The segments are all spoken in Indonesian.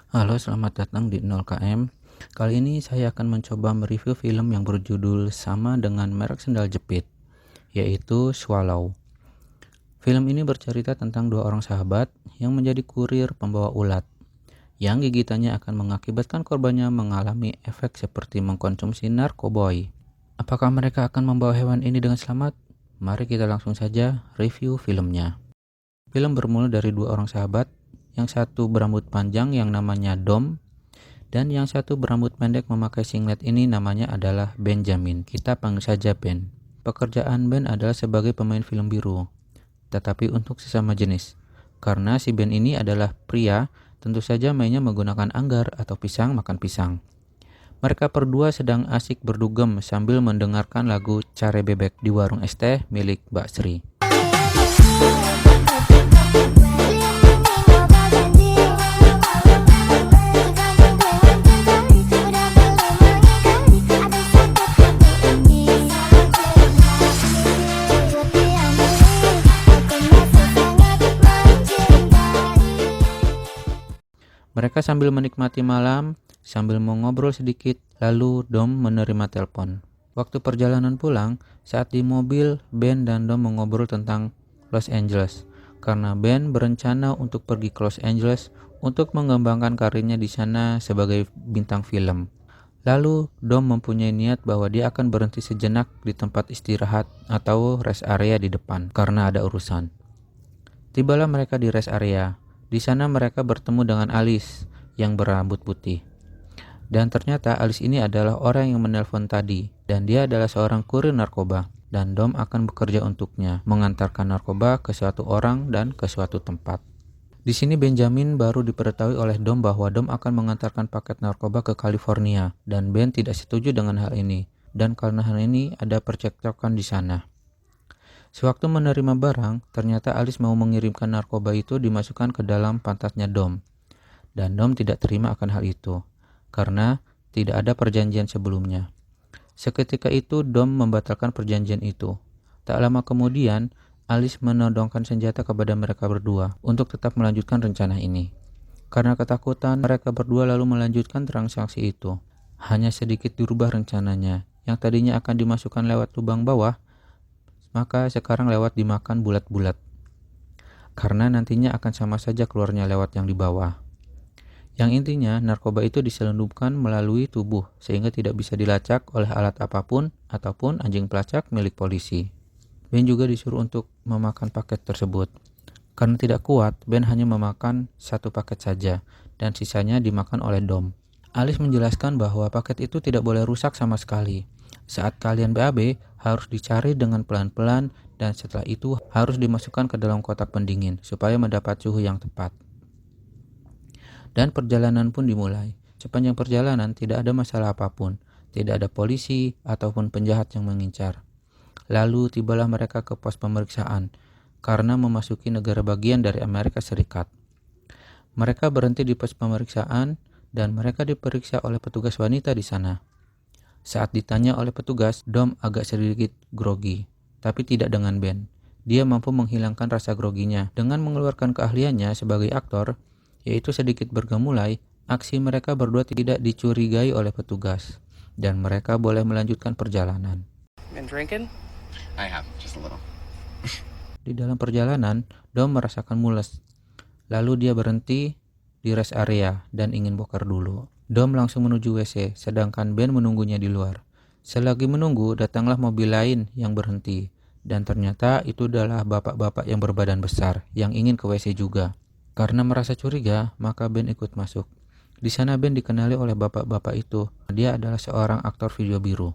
Halo, selamat datang di 0KM. Kali ini saya akan mencoba mereview film yang berjudul sama dengan merek sendal jepit, yaitu Swallow. Film ini bercerita tentang dua orang sahabat yang menjadi kurir pembawa ulat, yang gigitannya akan mengakibatkan korbannya mengalami efek seperti mengkonsumsi narkoboy. Apakah mereka akan membawa hewan ini dengan selamat? Mari kita langsung saja review filmnya. Film bermula dari dua orang sahabat, yang satu berambut panjang yang namanya Dom, dan yang satu berambut pendek memakai singlet ini namanya adalah Benjamin. Kita panggil saja Ben. Pekerjaan Ben adalah sebagai pemain film biru, tetapi untuk sesama jenis. Karena si Ben ini adalah pria, tentu saja mainnya menggunakan anggar atau pisang makan pisang. Mereka berdua sedang asik berdugem sambil mendengarkan lagu Care Bebek di warung es teh milik Mbak Sri. Mereka sambil menikmati malam, sambil mengobrol sedikit, lalu Dom menerima telepon. Waktu perjalanan pulang, saat di mobil, Ben dan Dom mengobrol tentang Los Angeles. Karena Ben berencana untuk pergi ke Los Angeles untuk mengembangkan karirnya di sana sebagai bintang film. Lalu Dom mempunyai niat bahwa dia akan berhenti sejenak di tempat istirahat atau rest area di depan karena ada urusan. Tibalah mereka di rest area. Di sana mereka bertemu dengan Alice yang berambut putih. Dan ternyata Alice ini adalah orang yang menelpon tadi, dan dia adalah seorang kurir narkoba. Dan Dom akan bekerja untuknya, mengantarkan narkoba ke suatu orang dan ke suatu tempat. Di sini Benjamin baru diberitahui oleh Dom bahwa Dom akan mengantarkan paket narkoba ke California, dan Ben tidak setuju dengan hal ini. Dan karena hal ini ada percekcokan di sana. Sewaktu menerima barang, ternyata Alice mau mengirimkan narkoba itu dimasukkan ke dalam pantatnya Dom. Dan Dom tidak terima akan hal itu, karena tidak ada perjanjian sebelumnya. Seketika itu Dom membatalkan perjanjian itu. Tak lama kemudian, Alice menodongkan senjata kepada mereka berdua untuk tetap melanjutkan rencana ini. Karena ketakutan, mereka berdua lalu melanjutkan transaksi itu. Hanya sedikit dirubah rencananya, yang tadinya akan dimasukkan lewat lubang bawah, maka sekarang lewat dimakan bulat-bulat. Karena nantinya akan sama saja keluarnya lewat yang di bawah. Yang intinya, narkoba itu diselundupkan melalui tubuh sehingga tidak bisa dilacak oleh alat apapun ataupun anjing pelacak milik polisi. Ben juga disuruh untuk memakan paket tersebut. Karena tidak kuat, Ben hanya memakan satu paket saja dan sisanya dimakan oleh Dom. Alice menjelaskan bahwa paket itu tidak boleh rusak sama sekali. Saat kalian BAB, harus dicari dengan pelan-pelan dan setelah itu harus dimasukkan ke dalam kotak pendingin supaya mendapat suhu yang tepat. Dan perjalanan pun dimulai. Sepanjang perjalanan tidak ada masalah apapun, tidak ada polisi ataupun penjahat yang mengincar. Lalu tibalah mereka ke pos pemeriksaan karena memasuki negara bagian dari Amerika Serikat. Mereka berhenti di pos pemeriksaan dan mereka diperiksa oleh petugas wanita di sana. Saat ditanya oleh petugas, Dom agak sedikit grogi, tapi tidak dengan Ben. Dia mampu menghilangkan rasa groginya dengan mengeluarkan keahliannya sebagai aktor, yaitu sedikit bergemulai. Aksi mereka berdua tidak dicurigai oleh petugas, dan mereka boleh melanjutkan perjalanan. Been drinking? I have, just a little. Di dalam perjalanan, Dom merasakan mules. Lalu dia berhenti di rest area dan ingin bokar dulu. Dom langsung menuju WC, sedangkan Ben menunggunya di luar. Selagi menunggu, datanglah mobil lain yang berhenti. Dan ternyata itu adalah bapak-bapak yang berbadan besar, yang ingin ke WC juga. Karena merasa curiga, maka Ben ikut masuk. Di sana Ben dikenali oleh bapak-bapak itu. Dia adalah seorang aktor video biru.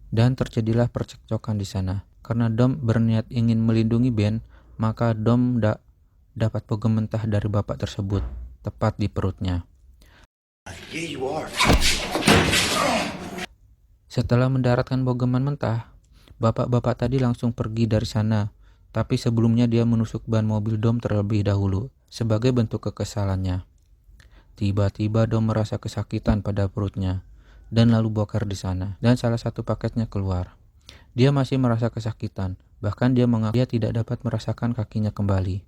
Dan terjadilah percekcokan di sana. Karena Dom berniat ingin melindungi Ben, maka Dom dapat bogem mentah dari bapak tersebut, tepat di perutnya. Yeah, you are. Setelah mendaratkan bogeman mentah, bapak-bapak tadi langsung pergi dari sana. Tapi sebelumnya dia menusuk ban mobil Dom terlebih dahulu, sebagai bentuk kekesalannya. Tiba-tiba Dom merasa kesakitan pada perutnya, dan lalu bokar di sana, dan salah satu paketnya keluar. Dia masih merasa kesakitan, bahkan dia mengaku dia tidak dapat merasakan kakinya kembali.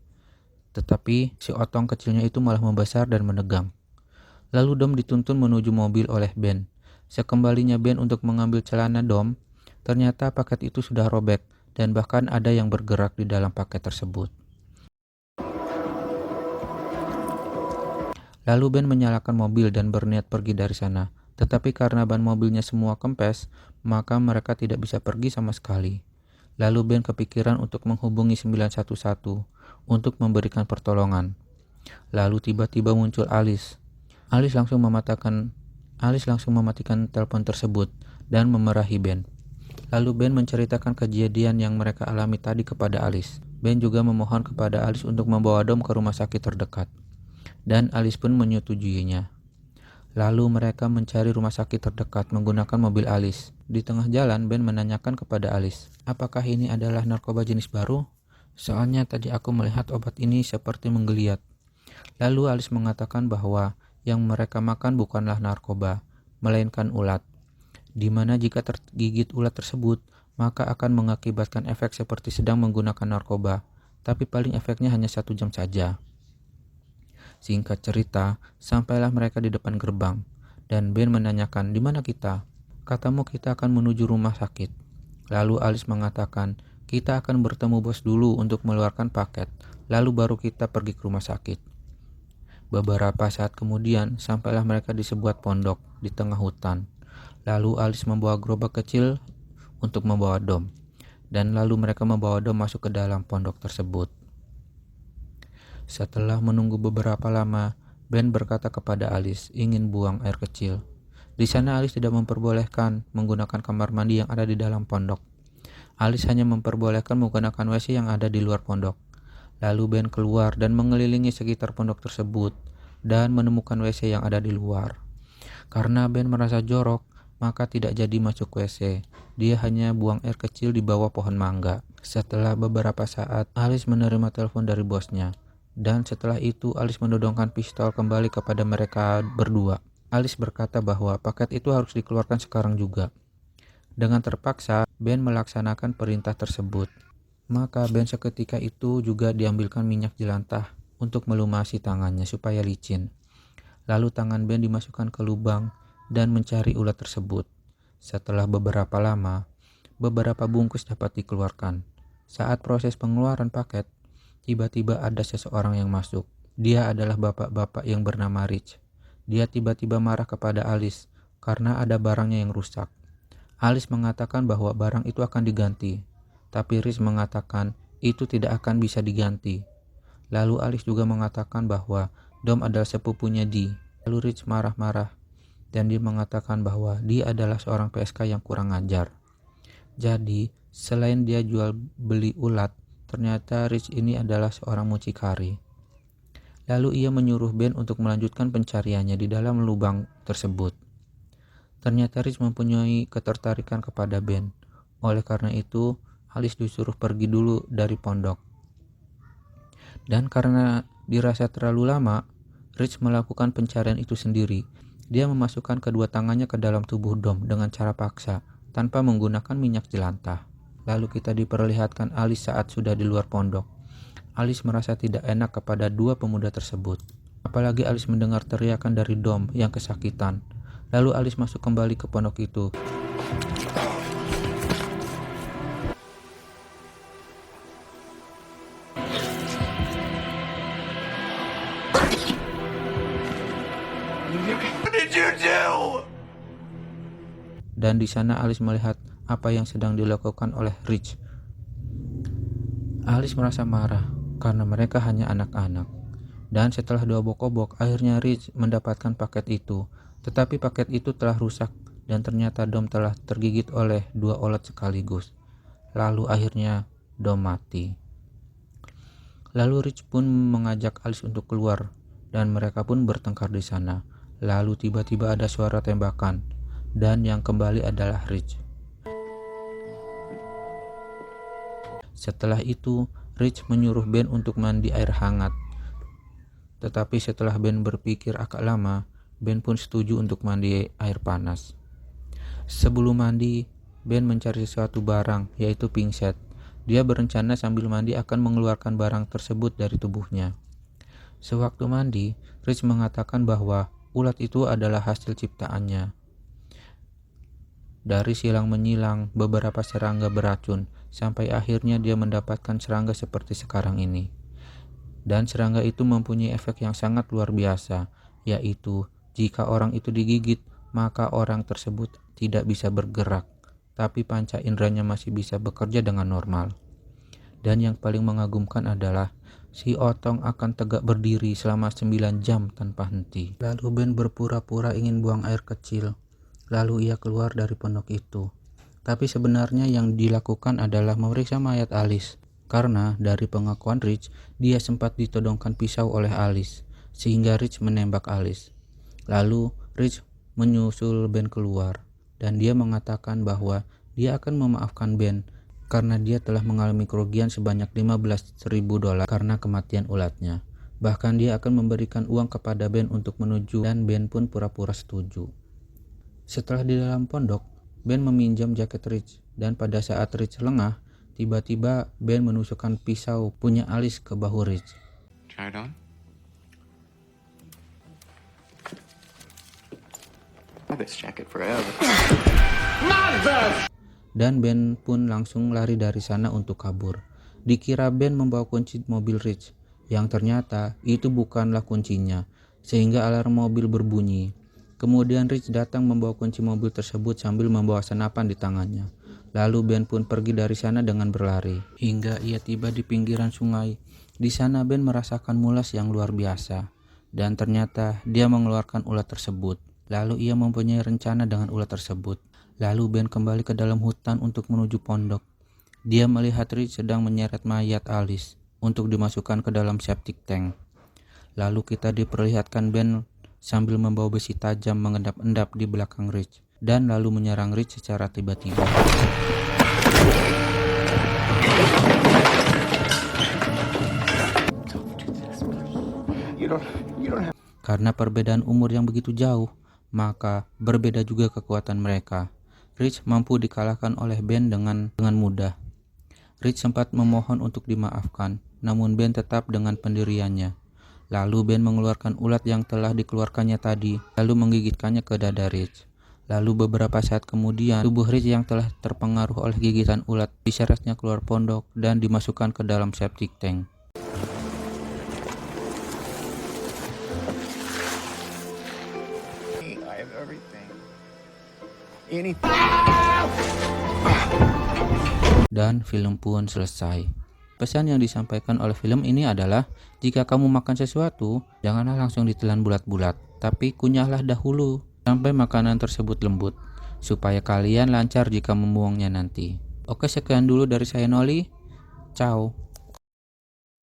Tetapi si otong kecilnya itu malah membesar dan menegang. Lalu Dom dituntun menuju mobil oleh Ben. Sekembalinya Ben untuk mengambil celana Dom, ternyata paket itu sudah robek dan bahkan ada yang bergerak di dalam paket tersebut. Lalu Ben menyalakan mobil dan berniat pergi dari sana. Tetapi karena ban mobilnya semua kempes, maka mereka tidak bisa pergi sama sekali. Lalu Ben kepikiran untuk menghubungi 911 untuk memberikan pertolongan. Lalu tiba-tiba muncul Alice. Alice langsung mematikan telepon tersebut dan memarahi Ben. Lalu Ben menceritakan kejadian yang mereka alami tadi kepada Alice. Ben juga memohon kepada Alice untuk membawa Dom ke rumah sakit terdekat. Dan Alice pun menyetujuinya. Lalu mereka mencari rumah sakit terdekat menggunakan mobil Alice. Di tengah jalan, Ben menanyakan kepada Alice, apakah ini adalah narkoba jenis baru? Soalnya tadi aku melihat obat ini seperti menggeliat. Lalu Alice mengatakan bahwa yang mereka makan bukanlah narkoba, melainkan ulat. Di mana jika tergigit ulat tersebut, maka akan mengakibatkan efek seperti sedang menggunakan narkoba, tapi paling efeknya hanya 1 jam saja. Singkat cerita, sampailah mereka di depan gerbang, dan Ben menanyakan, di mana kita? Katamu kita akan menuju rumah sakit. Lalu Alice mengatakan, kita akan bertemu bos dulu untuk mengeluarkan paket, lalu baru kita pergi ke rumah sakit. Beberapa saat kemudian, sampailah mereka di sebuah pondok di tengah hutan. Lalu Alice membawa gerobak kecil untuk membawa Dom, dan lalu mereka membawa Dom masuk ke dalam pondok tersebut. Setelah menunggu beberapa lama, Ben berkata kepada Alice ingin buang air kecil. Di sana Alice tidak memperbolehkan menggunakan kamar mandi yang ada di dalam pondok. Alice hanya memperbolehkan menggunakan WC yang ada di luar pondok. Lalu Ben keluar dan mengelilingi sekitar pondok tersebut dan menemukan WC yang ada di luar. Karena Ben merasa jorok, maka tidak jadi masuk WC. Dia hanya buang air kecil di bawah pohon mangga. Setelah beberapa saat, Alice menerima telepon dari bosnya. Dan setelah itu Alice menodongkan pistol kembali kepada mereka berdua. Alice berkata bahwa paket itu harus dikeluarkan sekarang juga. Dengan terpaksa, Ben melaksanakan perintah tersebut. Maka Ben seketika itu juga diambilkan minyak jelantah untuk melumasi tangannya supaya licin. Lalu tangan Ben dimasukkan ke lubang dan mencari ulat tersebut. Setelah beberapa lama, beberapa bungkus dapat dikeluarkan. Saat proses pengeluaran paket, tiba-tiba ada seseorang yang masuk. Dia adalah bapak-bapak yang bernama Rich. Dia tiba-tiba marah kepada Alice karena ada barangnya yang rusak. Alice mengatakan bahwa barang itu akan diganti, tapi Rich mengatakan itu tidak akan bisa diganti. Lalu Alice juga mengatakan bahwa Dom adalah sepupunya Dee. Lalu Rich marah-marah dan dia mengatakan bahwa dia adalah seorang PSK yang kurang ajar. Jadi, selain dia jual beli ulat, ternyata Rich ini adalah seorang mucikari. Lalu ia menyuruh Ben untuk melanjutkan pencariannya di dalam lubang tersebut. Ternyata Rich mempunyai ketertarikan kepada Ben. Oleh karena itu, Alice disuruh pergi dulu dari pondok. Dan karena dirasa terlalu lama, Rich melakukan pencarian itu sendiri. Dia memasukkan kedua tangannya ke dalam tubuh Dom dengan cara paksa, tanpa menggunakan minyak jelantah. Lalu kita diperlihatkan Alice saat sudah di luar pondok. Alice merasa tidak enak kepada dua pemuda tersebut. Apalagi Alice mendengar teriakan dari Dom yang kesakitan. Lalu Alice masuk kembali ke pondok itu. What did you do? Dan di sana Alice melihat apa yang sedang dilakukan oleh Rich. Alice merasa marah karena mereka hanya anak-anak. Dan setelah diobok-obok, akhirnya Rich mendapatkan paket itu. Tetapi paket itu telah rusak dan ternyata Dom telah tergigit oleh dua ulat sekaligus. Lalu akhirnya Dom mati. Lalu Rich pun mengajak Alice untuk keluar dan mereka pun bertengkar di sana. Lalu tiba-tiba ada suara tembakan dan yang kembali adalah Rich. Setelah itu, Rich menyuruh Ben untuk mandi air hangat. Tetapi setelah Ben berpikir agak lama, Ben pun setuju untuk mandi air panas. Sebelum mandi, Ben mencari sesuatu barang, yaitu pingset. Dia berencana sambil mandi akan mengeluarkan barang tersebut dari tubuhnya. Sewaktu mandi, Rich mengatakan bahwa ulat itu adalah hasil ciptaannya. Dari silang menyilang beberapa serangga beracun, sampai akhirnya dia mendapatkan serangga seperti sekarang ini. Dan serangga itu mempunyai efek yang sangat luar biasa, yaitu jika orang itu digigit, maka orang tersebut tidak bisa bergerak, tapi panca inderanya masih bisa bekerja dengan normal. Dan yang paling mengagumkan adalah si Otong akan tegak berdiri selama 9 jam tanpa henti. Lalu Ben berpura-pura ingin buang air kecil. Lalu ia keluar dari pondok itu. Tapi sebenarnya yang dilakukan adalah memeriksa mayat Alice. Karena dari pengakuan Rich, dia sempat ditodongkan pisau oleh Alice, sehingga Rich menembak Alice. Lalu Rich menyusul Ben keluar, dan dia mengatakan bahwa dia akan memaafkan Ben karena dia telah mengalami kerugian sebanyak $15.000 karena kematian ulatnya. Bahkan dia akan memberikan uang kepada Ben untuk menuju, dan Ben pun pura-pura setuju. Setelah di dalam pondok, Ben meminjam jaket Rich, dan pada saat Rich lengah, tiba-tiba Ben menusukkan pisau punya Alice ke bahu Rich. Try it on. Have this jacket forever. Dan Ben pun langsung lari dari sana untuk kabur. Dikira Ben membawa kunci mobil Rich, yang ternyata itu bukanlah kuncinya, sehingga alarm mobil berbunyi. Kemudian Rich datang membawa kunci mobil tersebut sambil membawa senapan di tangannya. Lalu Ben pun pergi dari sana dengan berlari, hingga ia tiba di pinggiran sungai. Di sana Ben merasakan mulas yang luar biasa, dan ternyata dia mengeluarkan ulat tersebut. Lalu ia mempunyai rencana dengan ulat tersebut. Lalu Ben kembali ke dalam hutan untuk menuju pondok. Dia melihat Rich sedang menyeret mayat Alice untuk dimasukkan ke dalam septic tank. Lalu kita diperlihatkan Ben sambil membawa besi tajam mengendap-endap di belakang Rich, dan lalu menyerang Rich secara tiba-tiba. Karena perbedaan umur yang begitu jauh, maka berbeda juga kekuatan mereka. Rich mampu dikalahkan oleh Ben dengan mudah. Rich sempat memohon untuk dimaafkan, namun Ben tetap dengan pendiriannya. Lalu Ben mengeluarkan ulat yang telah dikeluarkannya tadi, lalu menggigitkannya ke dada Rich. Lalu beberapa saat kemudian, tubuh Rich yang telah terpengaruh oleh gigitan ulat diseretnya keluar pondok dan dimasukkan ke dalam septic tank. I have everything. Anything. Dan film pun selesai. Pesan yang disampaikan oleh film ini adalah, jika kamu makan sesuatu, janganlah langsung ditelan bulat-bulat, tapi kunyahlah dahulu sampai makanan tersebut lembut, supaya kalian lancar jika membuangnya nanti. Oke, sekian dulu dari saya Noli. Ciao.